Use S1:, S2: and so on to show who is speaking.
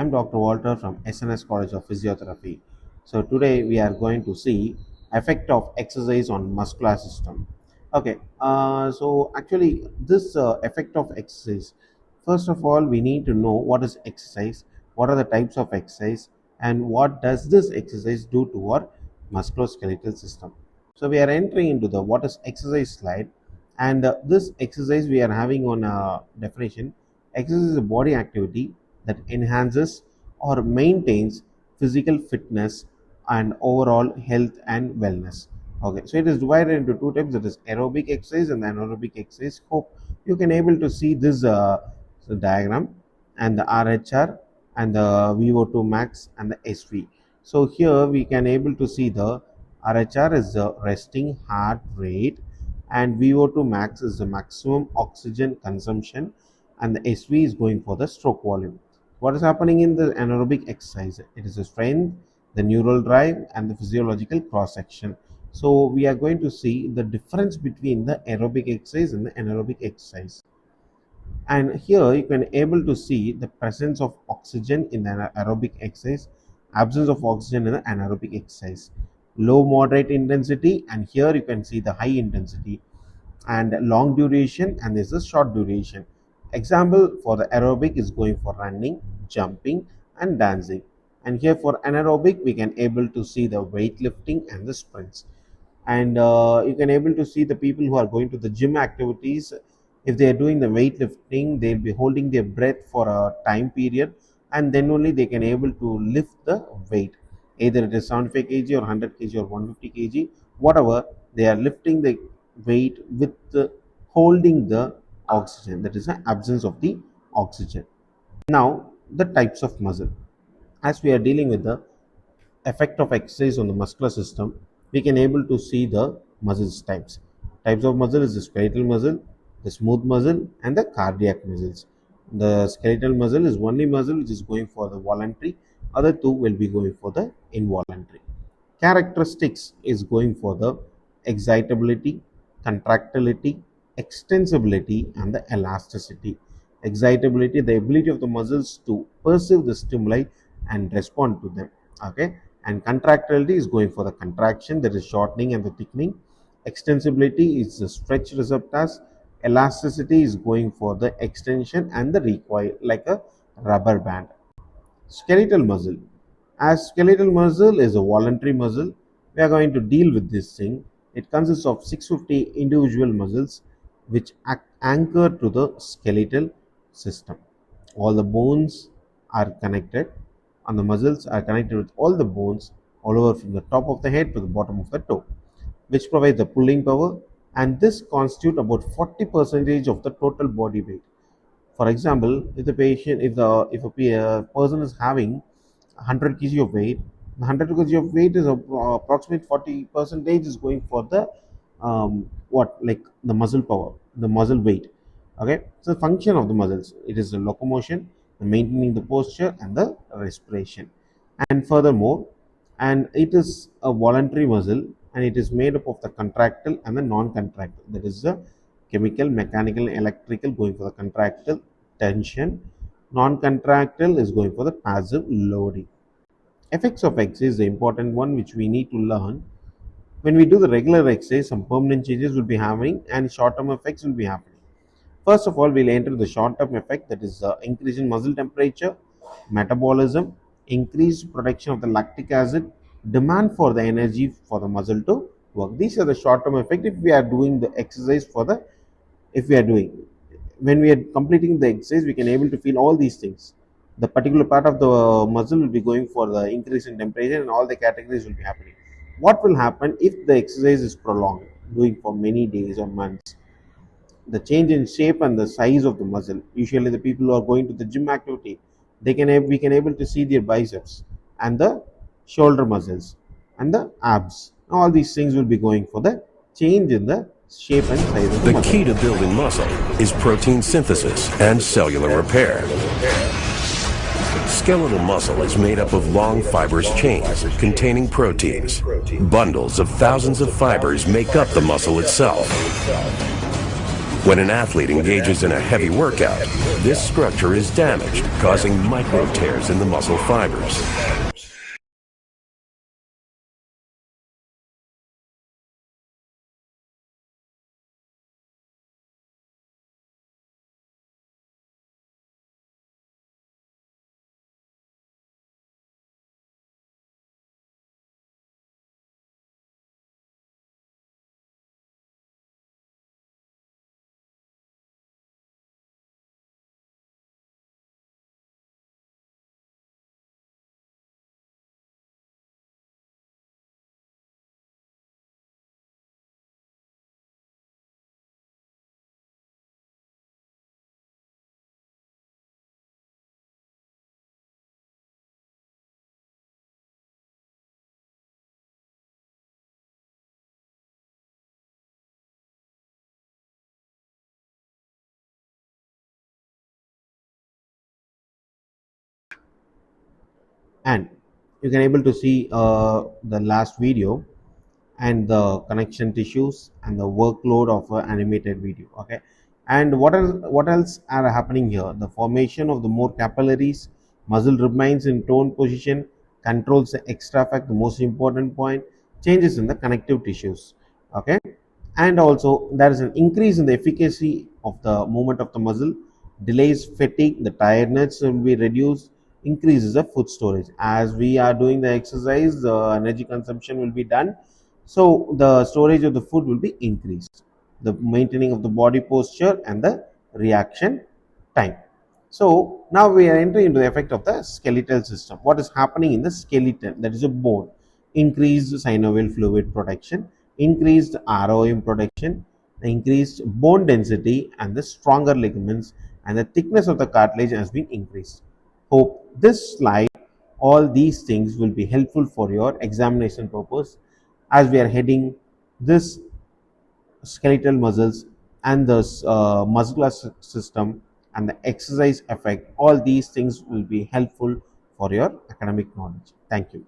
S1: am Dr. Walter from SNS College of Physiotherapy. So today we are going to see effect of exercise on muscular system. Okay, so actually this effect of exercise, first of all we need to know what is exercise, what are the types of exercise, and what does this exercise do to our musculoskeletal system. So we are entering into the what is exercise slide, and this exercise we are having on a definition. Exercise is a body activity that enhances or maintains physical fitness and overall health and wellness. Okay, so it is divided into two types, that is aerobic exercise and anaerobic exercise. Hope you can able to see this diagram, and the RHR and the VO2 max and the SV. So here we can able to see the RHR is the resting heart rate, and VO2 max is the maximum oxygen consumption, and the SV is going for the stroke volume. What is happening in the anaerobic exercise? It is the strength, the neural drive, and the physiological cross section. So we are going to see the difference between the aerobic exercise and the anaerobic exercise. And here you can able to see the presence of oxygen in the aerobic exercise, absence of oxygen in the anaerobic exercise, low moderate intensity, and here you can see the high intensity, and long duration, and this is short duration. Example for the aerobic is going for running, jumping, and dancing. And here for anaerobic we can able to see the weightlifting and the sprints. And you can able to see the people who are going to the gym activities. If they are doing the weightlifting, they'll be holding their breath for a time period, and then only they can able to lift the weight, either it is 75 kg or 100 kg or 150 kg, whatever. They are lifting the weight with holding the oxygen, that is the absence of the oxygen. Now the types of muscle, as we are dealing with the effect of exercise on the muscular system, we can able to see the muscles types of muscle is the skeletal muscle, the smooth muscle, and the cardiac muscles. The skeletal muscle is only muscle which is going for the voluntary, other two will be going for the involuntary. Characteristics is going for the excitability, contractility, extensibility, and the elasticity. Excitability, the ability of the muscles to perceive the stimuli and respond to them. Okay, and contractility is going for the contraction, that is shortening and the thickening. Extensibility is the stretch receptors. Elasticity is going for the extension and the recoil, like a rubber band. Skeletal muscle, as skeletal muscle is a voluntary muscle, we are going to deal with this thing. It consists of 650 individual muscles which anchor to the skeletal system. All the bones are connected, and the muscles are connected with all the bones all over from the top of the head to the bottom of the toe, which provides the pulling power, and this constitutes about 40% of the total body weight. For example, if the patient, if a person is having 100 kg of weight, the 100 kg of weight is approximately 40% is going for the like the muscle power, the muscle weight. Okay, so the function of the muscles, it is the locomotion, the maintaining the posture, and the respiration. And furthermore, and it is a voluntary muscle, and it is made up of the contractile and the non-contractile, that is the chemical, mechanical, electrical going for the contractile tension, non-contractile is going for the passive loading. Effects of exercise is the important one which we need to learn. When we do the regular exercise, some permanent changes will be happening and short-term effects will be happening. First of all, we'll enter the short-term effect, that is increase in muscle temperature, metabolism, increased production of the lactic acid, demand for the energy for the muscle to work. These are the short-term effect if we are doing the exercise when we are completing the exercise, we can able to feel all these things. The particular part of the muscle will be going for the increase in temperature, and all the categories will be happening. What will happen if the exercise is prolonged, doing for many days or months? The change in shape and the size of the muscle. Usually the people who are going to the gym activity, we can able to see their biceps and the shoulder muscles and the abs. All these things will be going for the change in the shape and size of the
S2: The
S1: muscle.
S2: key to building muscle is protein synthesis and cellular repair. Skeletal muscle is made up of long fibrous chains containing proteins. Bundles of thousands of fibers make up the muscle itself. When an athlete engages in a heavy workout, this structure is damaged, causing micro tears in the muscle fibers.
S1: And you can able to see the last video and the connection tissues and the workload of an animated video. Okay, and what else are happening here? The formation of the more capillaries, muscle remains in tone position, controls the extra effect, the most important point, changes in the connective tissues. Okay, and also there is an increase in the efficacy of the movement of the muscle, delays fatigue, the tiredness will be reduced, increases the food storage. As we are doing the exercise, the energy consumption will be done, so the storage of the food will be increased, the maintaining of the body posture and the reaction time. So now we are entering into the effect of the skeletal system. What is happening in the skeleton, that is a bone? Increased synovial fluid protection, increased ROM protection, the increased bone density and the stronger ligaments, and the thickness of the cartilage has been increased. Hope this slide, all these things will be helpful for your examination purpose as we are heading this skeletal muscles and the muscular system and the exercise effect. All these things will be helpful for your academic knowledge. Thank you.